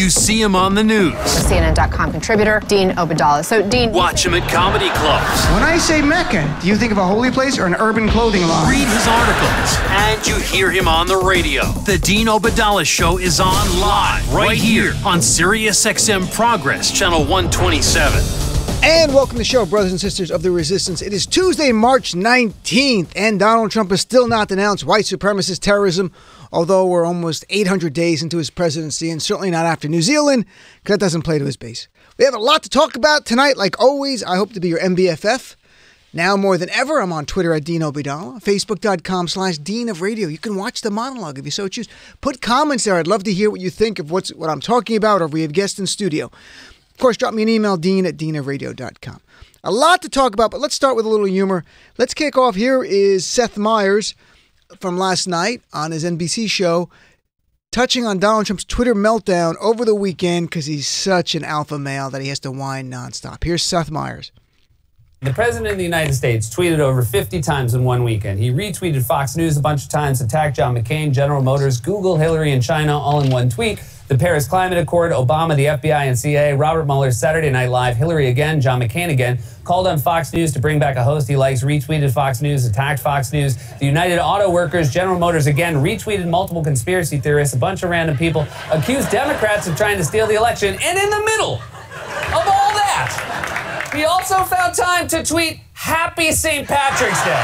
You see him on the news. CNN.com contributor, Dean Obeidallah. So, Dean... Watch him at comedy clubs. When I say Mecca, do you think of a holy place or an urban clothing line? Read his articles. And you hear him on the radio. The Dean Obeidallah Show is on live right here on SiriusXM Progress, channel 127. And welcome to the show, brothers and sisters of the resistance. It is Tuesday, March 19th, and Donald Trump has still not denounced white supremacist terrorism, although we're almost 800 days into his presidency, and certainly not after New Zealand, because that doesn't play to his base. We have a lot to talk about tonight. Like always, I hope to be your MBFF. Now more than ever, I'm on Twitter at Dean Obeidallah, Facebook.com/Dean of Radio. You can watch the monologue if you so choose. Put comments there. I'd love to hear what you think of what I'm talking about, or if we have guests in studio. Of course, drop me an email, dean@deanofradio.com. A lot to talk about, but let's start with a little humor. Let's kick off. Here is Seth Meyers from last night on his NBC show, touching on Donald Trump's Twitter meltdown over the weekend because he's such an alpha male that he has to whine nonstop. Here's Seth Meyers. The president of the United States tweeted over 50 times in one weekend. He retweeted Fox News a bunch of times, attacked John McCain, General Motors, Google, Hillary, and China all in one tweet. The Paris Climate Accord, Obama, the FBI, and CIA, Robert Mueller, Saturday Night Live, Hillary again, John McCain again, called on Fox News to bring back a host he likes, retweeted Fox News, attacked Fox News. The United Auto Workers, General Motors again, retweeted multiple conspiracy theorists, a bunch of random people, accused Democrats of trying to steal the election, and in the middle of all that, he also found time to tweet, Happy St. Patrick's Day.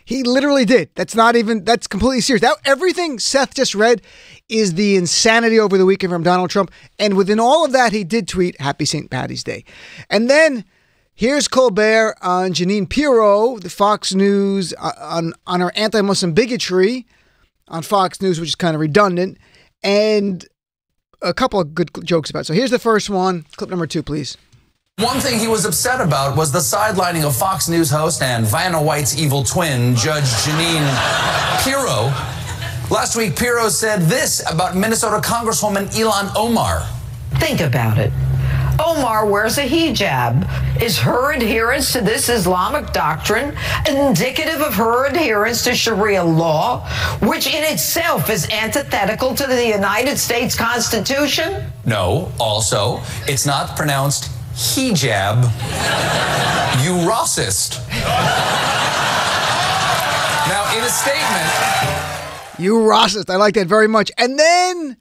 He literally did. That's completely serious. Everything Seth just read is the insanity over the weekend from Donald Trump. And within all of that, he did tweet Happy St. Patty's Day. And then here's Colbert on Jeanine Pirro, the Fox News, on her anti-Muslim bigotry on Fox News, which is kind of redundant. And a couple of good jokes about it. So here's the first one. Clip number 2, please. One thing he was upset about was the sidelining of Fox News host and Vanna White's evil twin, Judge Jeanine Pirro. Last week, Pirro said this about Minnesota Congresswoman Ilhan Omar. Think about it. Omar wears a hijab. Is her adherence to this Islamic doctrine indicative of her adherence to Sharia law, which in itself is antithetical to the United States Constitution? No, also, it's not pronounced hijab, you racist. Now, in a statement... You racist. I like that very much. And then,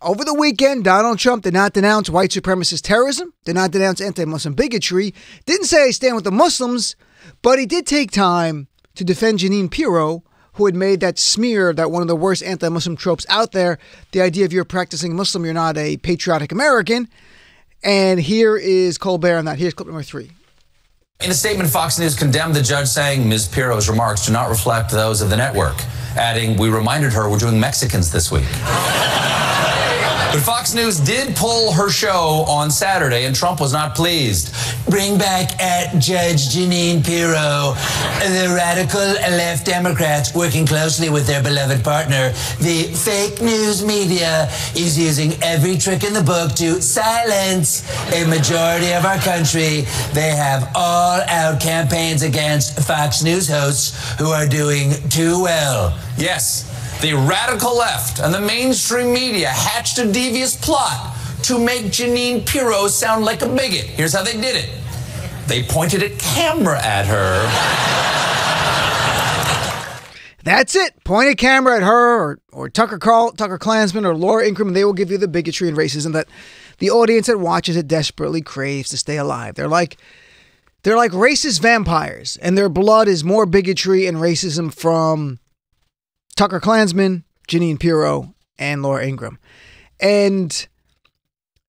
over the weekend, Donald Trump did not denounce white supremacist terrorism, did not denounce anti-Muslim bigotry, didn't say I stand with the Muslims, but he did take time to defend Jeanine Pirro, who had made that smear that one of the worst anti-Muslim tropes out there, the idea if you're a practicing Muslim, you're not a patriotic American. And here is Colbert on that. Here's clip number 3. In a statement, Fox News condemned the judge, saying Ms. Pirro's remarks do not reflect those of the network, adding, we reminded her we're doing Mexicans this week. But Fox News did pull her show on Saturday, and Trump was not pleased. Bring back at Judge Jeanine Pirro. The radical left Democrats, working closely with their beloved partner, the fake news media, is using every trick in the book to silence a majority of our country. They have all-out campaigns against Fox News hosts who are doing too well. Yes. The radical left and the mainstream media hatched a devious plot to make Jeanine Pirro sound like a bigot. Here's how they did it. They pointed a camera at her. That's it. Point a camera at her or Tucker Klansman or Laura Ingraham, and they will give you the bigotry and racism that the audience that watches it desperately craves to stay alive. They're like racist vampires, and their blood is more bigotry and racism from Tucker Klansman, Jeanine Pirro, and Laura Ingraham. And,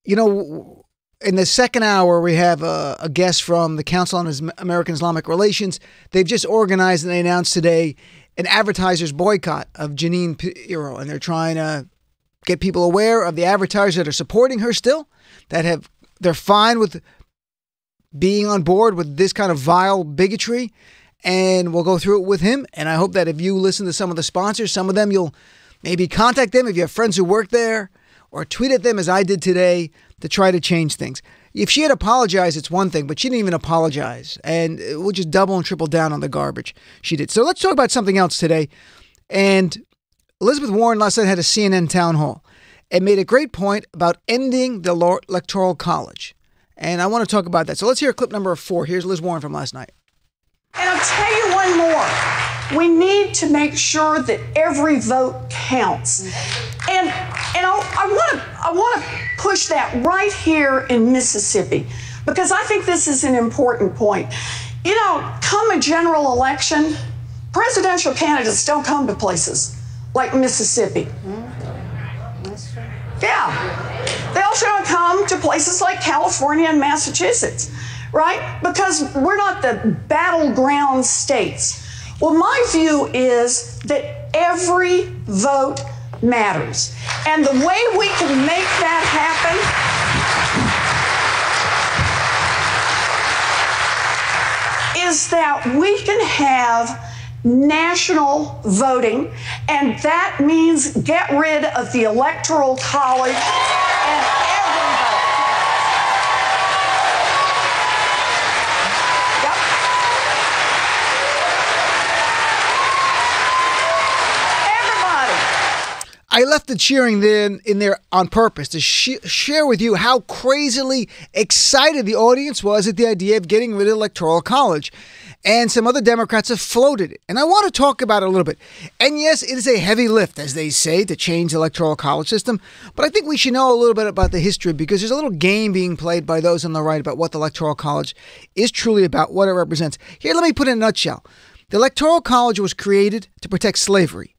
you know, in the second hour, we have a guest from the Council on American Islamic Relations. They've just organized and they announced today an advertiser's boycott of Jeanine Pirro. And they're trying to get people aware of the advertisers that are supporting her still, they're fine with being on board with this kind of vile bigotry. And we'll go through it with him. And I hope that if you listen to some of the sponsors, some of them you'll maybe contact them if you have friends who work there, or tweet at them as I did today to try to change things. If she had apologized, it's one thing, but she didn't even apologize. And we'll just double and triple down on the garbage she did. So let's talk about something else today. And Elizabeth Warren last night had a CNN town hall and made a great point about ending the Electoral College. And I want to talk about that. So let's hear clip number 4. Here's Liz Warren from last night. And I'll tell you one more. We need to make sure that every vote counts. And I want to push that right here in Mississippi, because I think this is an important point. You know, come a general election, presidential candidates don't come to places like Mississippi. Yeah. They also don't come to places like California and Massachusetts, right? Because we're not the battleground states. Well, my view is that every vote matters. And the way we can make that happen is that we can have national voting, and that means get rid of the Electoral College and every vote. Yep. Everybody. I left the cheering in there on purpose to share with you how crazily excited the audience was at the idea of getting rid of the Electoral College. And some other Democrats have floated it. And I want to talk about it a little bit. And yes, it is a heavy lift, as they say, to change the Electoral College system. But I think we should know a little bit about the history, because there's a little game being played by those on the right about what the Electoral College is truly about, what it represents. Here, let me put it in a nutshell. The Electoral College was created to protect slavery.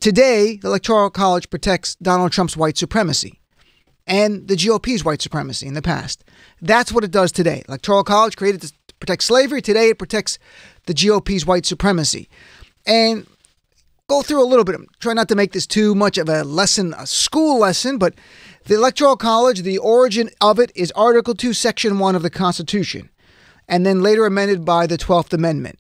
Today, the Electoral College protects Donald Trump's white supremacy and the GOP's white supremacy in the past. That's what it does today. Electoral College created to protect slavery. Today, it protects the GOP's white supremacy. And go through a little bit. I'm trying not to make this too much of a lesson, a school lesson, but the Electoral College, the origin of it is Article 2, Section 1 of the Constitution, and then later amended by the 12th Amendment.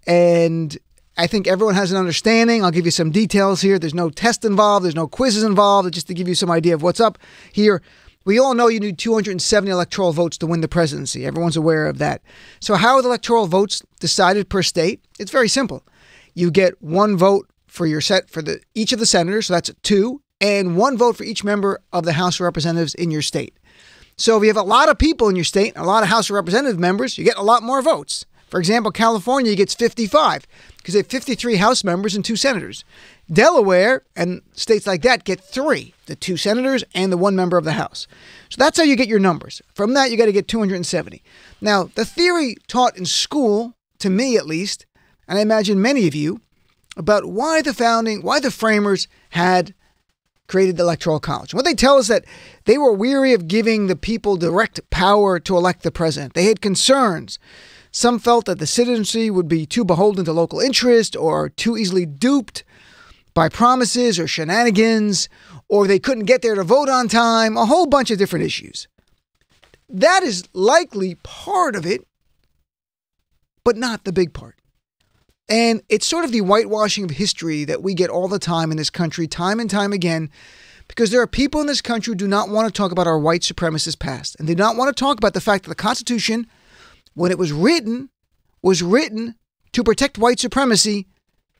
And I think everyone has an understanding. I'll give you some details here. There's no test involved. There's no quizzes involved. Just to give you some idea of what's up here. We all know you need 270 electoral votes to win the presidency. Everyone's aware of that. So how are the electoral votes decided per state? It's very simple. You get one vote for your each of the senators, so that's 2, and 1 vote for each member of the House of Representatives in your state. So if you have a lot of people in your state, a lot of House of Representative members, you get a lot more votes. For example, California gets 55 because they have 53 House members and 2 senators. Delaware and states like that get 3, the 2 senators and the 1 member of the House. So that's how you get your numbers. From that, you got to get 270. Now, the theory taught in school, to me at least, and I imagine many of you, about why the framers had created the Electoral College. What they tell us that they were weary of giving the people direct power to elect the president. They had concerns. Some felt that the citizenry would be too beholden to local interest or too easily duped by promises or shenanigans, or they couldn't get there to vote on time, a whole bunch of different issues. That is likely part of it, but not the big part. And it's sort of the whitewashing of history that we get all the time in this country, time and time again, because there are people in this country who do not want to talk about our white supremacist past, and they do not want to talk about the fact that the Constitution, when it was written to protect white supremacy,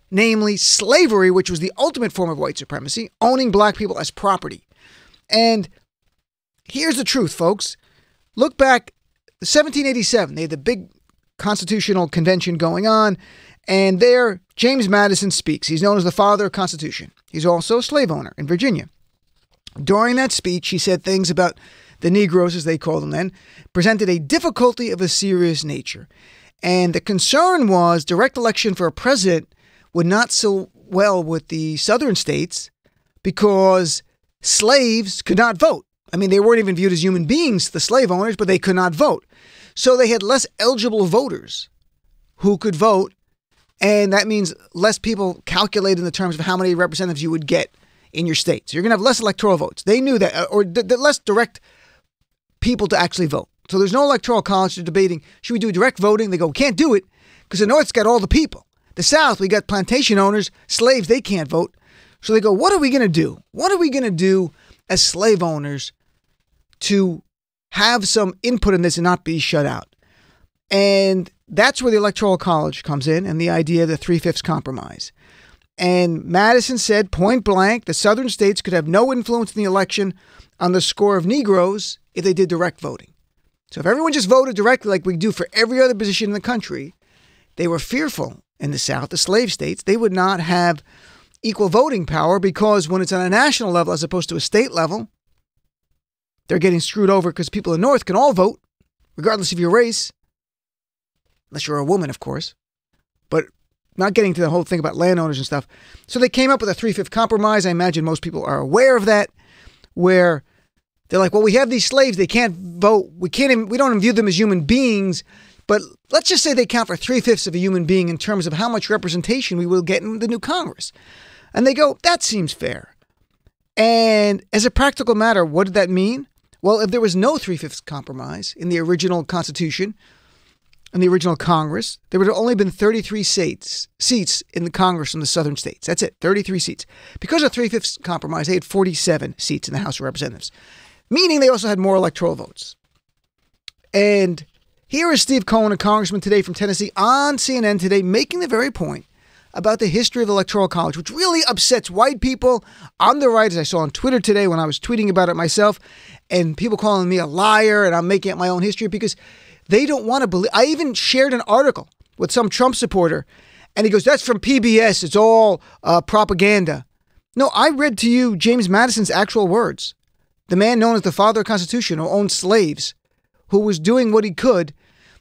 namely slavery, which was the ultimate form of white supremacy, owning black people as property. And here's the truth, folks. Look back, 1787, they had the big constitutional convention going on, and there James Madison speaks. He's known as the father of Constitution. He's also a slave owner in Virginia. During that speech, he said things about the Negroes, as they called them then, presented a difficulty of a serious nature. And the concern was direct election for a president would not sit well with the southern states because slaves could not vote. I mean, they weren't even viewed as human beings, the slave owners, but they could not vote. So they had less eligible voters who could vote, and that means less people calculated in the terms of how many representatives you would get in your state. So you're going to have less electoral votes. They knew that, or less direct people to actually vote. So there's no electoral college. They're debating, should we do direct voting? They go, we can't do it because the North's got all the people. The South, we got plantation owners, slaves, they can't vote. So they go, what are we going to do? What are we going to do as slave owners to have some input in this and not be shut out? And that's where the Electoral College comes in and the idea of the 3/5 compromise. And Madison said point blank, the southern states could have no influence in the election on the score of Negroes if they did direct voting. So if everyone just voted directly like we do for every other position in the country, they were fearful in the South, the slave states, they would not have equal voting power because when it's on a national level as opposed to a state level, they're getting screwed over because people in the North can all vote, regardless of your race, unless you're a woman, of course. But not getting to the whole thing about landowners and stuff. So they came up with a 3/5 compromise. I imagine most people are aware of that, where they're like, well, we have these slaves. They can't vote. We don't even view them as human beings. But let's just say they count for 3/5 of a human being in terms of how much representation we will get in the new Congress. And they go, that seems fair. And as a practical matter, what did that mean? Well, if there was no 3/5 compromise in the original Constitution, in the original Congress, there would have only been 33 seats in the Congress in the southern states. That's it, 33 seats. Because of 3/5 compromise, they had 47 seats in the House of Representatives, meaning they also had more electoral votes. And here is Steve Cohen, a congressman today from Tennessee, on CNN today, making the very point about the history of the Electoral College, which really upsets white people on the right, as I saw on Twitter today when I was tweeting about it myself, and people calling me a liar, and I'm making up my own history because they don't want to believe. I even shared an article with some Trump supporter, and he goes, that's from PBS. It's all propaganda. No, I read to you James Madison's actual words. The man known as the father of the Constitution, who owned slaves, who was doing what he could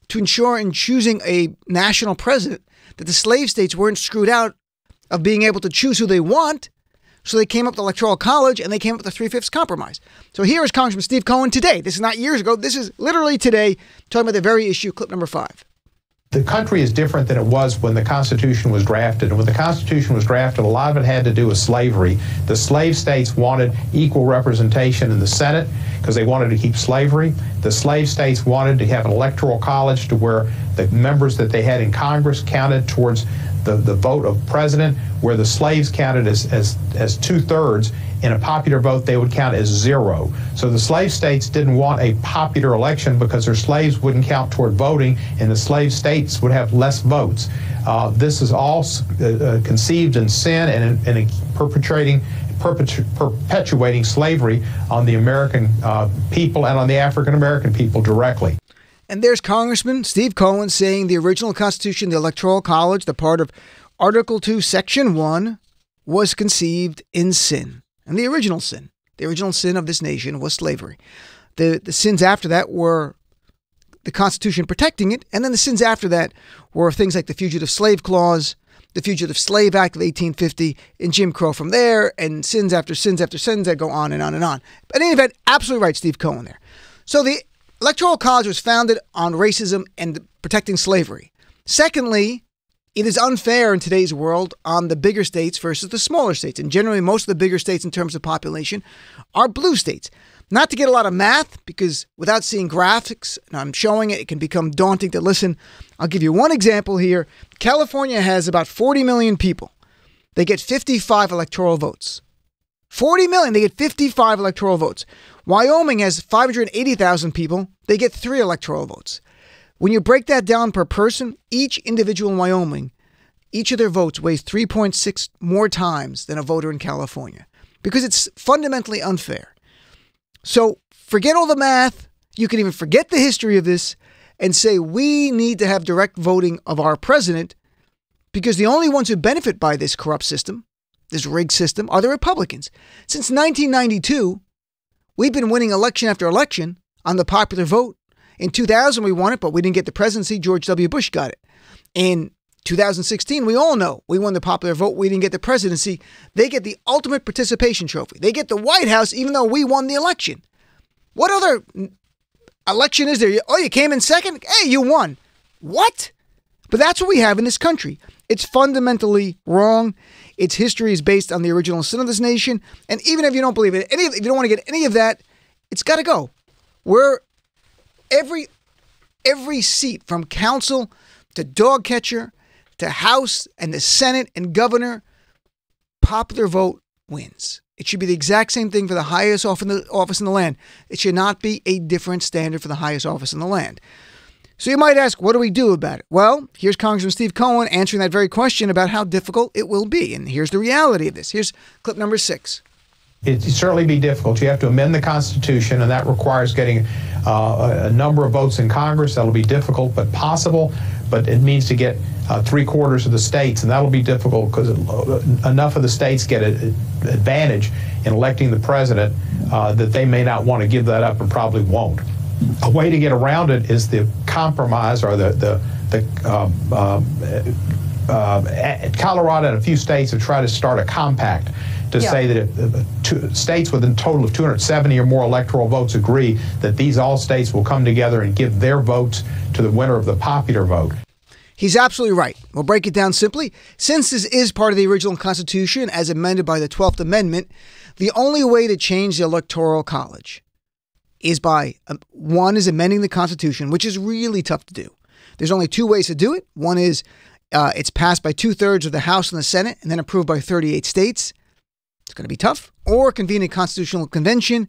to ensure in choosing a national president that the slave states weren't screwed out of being able to choose who they want. So they came up with the Electoral College and they came up with the 3/5 compromise. So here is Congressman Steve Cohen today. This is not years ago. This is literally today, talking about the very issue, clip number 5. The country is different than it was when the Constitution was drafted. And when the Constitution was drafted, a lot of it had to do with slavery. The slave states wanted equal representation in the Senate because they wanted to keep slavery. The slave states wanted to have an electoral college to where the members that they had in Congress counted towards the vote of president, where the slaves counted as 2/3. In a popular vote, they would count as 0. So the slave states didn't want a popular election because their slaves wouldn't count toward voting, and the slave states would have less votes. This is all conceived in sin and perpetuating slavery on the American people and on the African American people directly. And there's Congressman Steve Cohen saying the original Constitution, the Electoral College, the part of Article 2, Section 1, was conceived in sin. And the original sin of this nation was slavery. The sins after that were the Constitution protecting it. And then the sins after that were things like the Fugitive Slave Clause, the Fugitive Slave Act of 1850, and Jim Crow from there, and sins after sins after sins that go on and on and on. But in any event, absolutely right, Steve Cohen there. So the Electoral College was founded on racism and protecting slavery. Secondly, it is unfair in today's world on the bigger states versus the smaller states. And generally, most of the bigger states in terms of population are blue states. Not to get a lot of math, because without seeing graphics, and I'm showing it, it can become daunting to listen. I'll give you one example here. California has about 40 million people. They get 55 electoral votes. 40 million, they get 55 electoral votes. Wyoming has 580,000 people. They get 3 electoral votes. When you break that down per person, each individual in Wyoming, each of their votes weighs 3.6 more times than a voter in California, because it's fundamentally unfair. So forget all the math. You can even forget the history of this and say we need to have direct voting of our president, because the only ones who benefit by this corrupt system, this rigged system, are the Republicans. Since 1992, we've been winning election after election on the popular vote. In 2000, we won it, but we didn't get the presidency. George W. Bush got it. In 2016, we all know we won the popular vote. We didn't get the presidency. They get the ultimate participation trophy. They get the White House, even though we won the election. What other election is there? Oh, you came in second? Hey, you won. What? But that's what we have in this country. It's fundamentally wrong. Its history is based on the original sin of this nation. And even if you don't believe it, if you don't want to get any of that, it's got to go. We're every seat from council to dog catcher to House and the Senate and governor, popular vote wins. It should be the exact same thing for the highest office in the land. It should not be a different standard for the highest office in the land. So you might ask, what do we do about it? Well, here's Congressman Steve Cohen answering that very question about how difficult it will be. And here's the reality of this. Here's clip number 6. It'd certainly be difficult. You have to amend the Constitution, and that requires getting a number of votes in Congress. That'll be difficult, but possible. But it means to get 3/4 of the states, and that'll be difficult because enough of the states get an advantage in electing the president that they may not want to give that up and probably won't. A way to get around it is the compromise, or Colorado and a few states have tried to start a compact to say that if states with a total of 270 or more electoral votes agree, that all states will come together and give their votes to the winner of the popular vote. He's absolutely right. We'll break it down simply. Since this is part of the original Constitution as amended by the 12th Amendment, the only way to change the Electoral College is by, one is amending the Constitution, which is really tough to do. There's only 2 ways to do it. One is it's passed by 2/3 of the House and the Senate and then approved by 38 states. It's going to be tough. Or convene a constitutional convention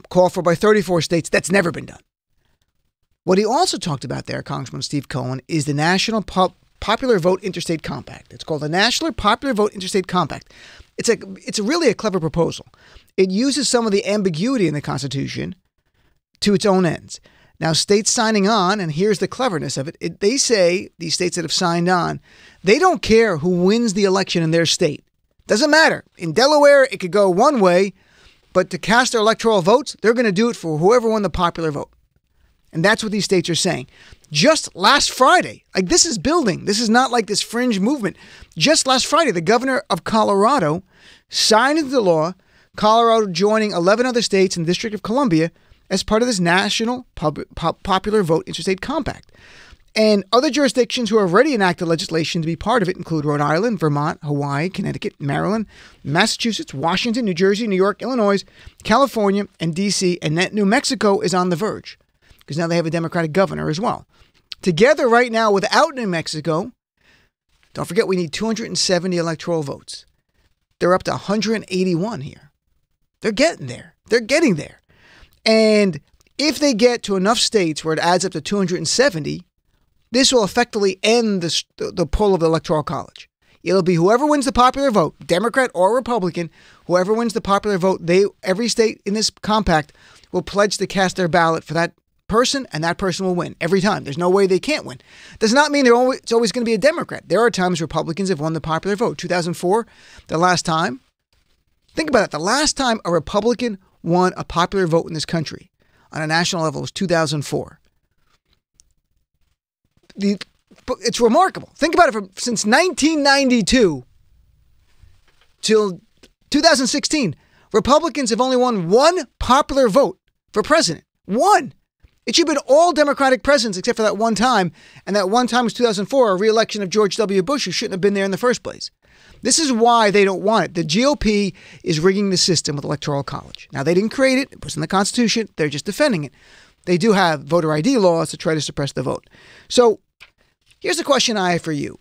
called for by 34 states. That's never been done. What he also talked about there, Congressman Steve Cohen, is the National Popular Vote Interstate Compact. It's called the National Popular Vote Interstate Compact. It's really a clever proposal. It uses some of the ambiguity in the Constitution to its own ends. Now, states signing on, and here's the cleverness of it, they say, these states that have signed on, they don't care who wins the election in their state. Doesn't matter. In Delaware, it could go one way, but to cast their electoral votes, they're going to do it for whoever won the popular vote. And that's what these states are saying. Just last Friday, like this is building. This is not like this fringe movement. Just last Friday, the governor of Colorado signed into law, Colorado joining 11 other states and the District of Columbia as part of this National Popular Vote Interstate Compact. And other jurisdictions who have already enacted legislation to be part of it include Rhode Island, Vermont, Hawaii, Connecticut, Maryland, Massachusetts, Washington, New Jersey, New York, Illinois, California, and D.C. And New Mexico is on the verge because now they have a Democratic governor as well. Together right now without New Mexico, don't forget we need 270 electoral votes. They're up to 181 here. They're getting there. They're getting there. And if they get to enough states where it adds up to 270, this will effectively end the pull of the Electoral College. It'll be whoever wins the popular vote, Democrat or Republican, whoever wins the popular vote, every state in this compact will pledge to cast their ballot for that person, and that person will win every time. There's no way they can't win. Does not mean it's always going to be a Democrat. There are times Republicans have won the popular vote. 2004, the last time. Think about it. The last time a Republican won a popular vote in this country on a national level was 2004. It's remarkable. Think about it. Since 1992 till 2016, Republicans have only won one popular vote for president. One. It should have been all Democratic presidents except for that one time. And that one time was 2004, a re-election of George W. Bush, who shouldn't have been there in the first place. This is why they don't want it. The GOP is rigging the system with Electoral College. Now, they didn't create it. It was in the Constitution. They're just defending it. They do have voter ID laws to try to suppress the vote. So here's a question I have for you.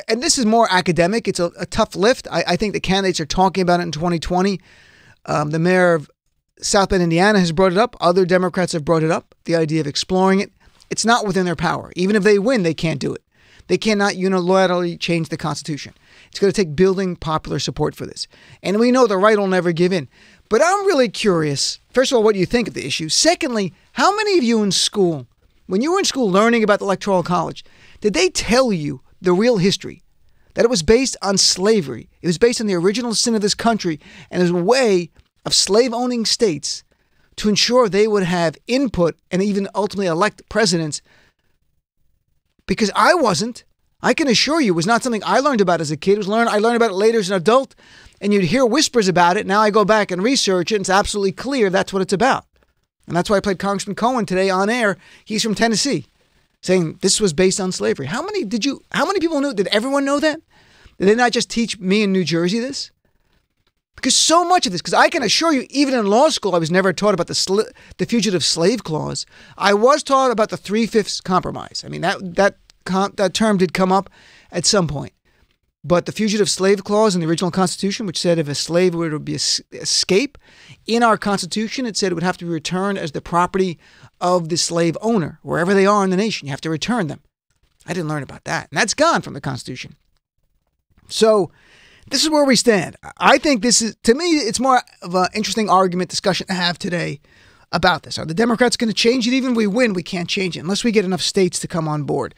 And this is more academic. It's a tough lift. I think the candidates are talking about it in 2020. The mayor of South Bend, Indiana has brought it up. Other Democrats have brought it up. The idea of exploring it. It's not within their power. Even if they win, they can't do it. They cannot unilaterally change the Constitution. It's going to take building popular support for this. And we know the right will never give in. But I'm really curious, first of all, what do you think of the issue? Secondly, how many of you in school, when you were in school learning about the Electoral College, did they tell you the real history? That it was based on slavery. It was based on the original sin of this country and as a way of slave-owning states to ensure they would have input and even ultimately elect presidents. Because I wasn't. I can assure you it was not something I learned about as a kid. I learned about it later as an adult, and you'd hear whispers about it. Now I go back and research it, and it's absolutely clear that's what it's about. And that's why I played Congressman Cohen today on air. He's from Tennessee, saying this was based on slavery. How many people knew? Did everyone know that? Did they not just teach me in New Jersey this? Because so much of this, because I can assure you, even in law school, I was never taught about the Fugitive Slave Clause. I was taught about the 3/5 compromise. I mean, that term did come up at some point. But the fugitive slave clause in the original Constitution, which said if a slave were to escape, in our Constitution, it said it would have to be returned as the property of the slave owner, wherever they are in the nation. You have to return them. I didn't learn about that. And that's gone from the Constitution. So this is where we stand. I think this is, to me, it's more of an interesting argument discussion to have today about this. Are the Democrats going to change it? Even if we win, we can't change it unless we get enough states to come on board.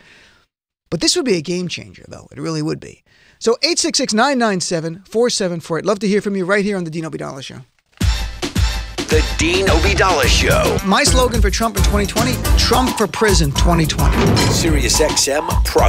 But this would be a game changer, though. It really would be. So 866-997-4748. Love to hear from you right here on the Dean Obeidallah Show. The Dean Obeidallah Show. My slogan for Trump in 2020, Trump for prison 2020. SiriusXM Pro.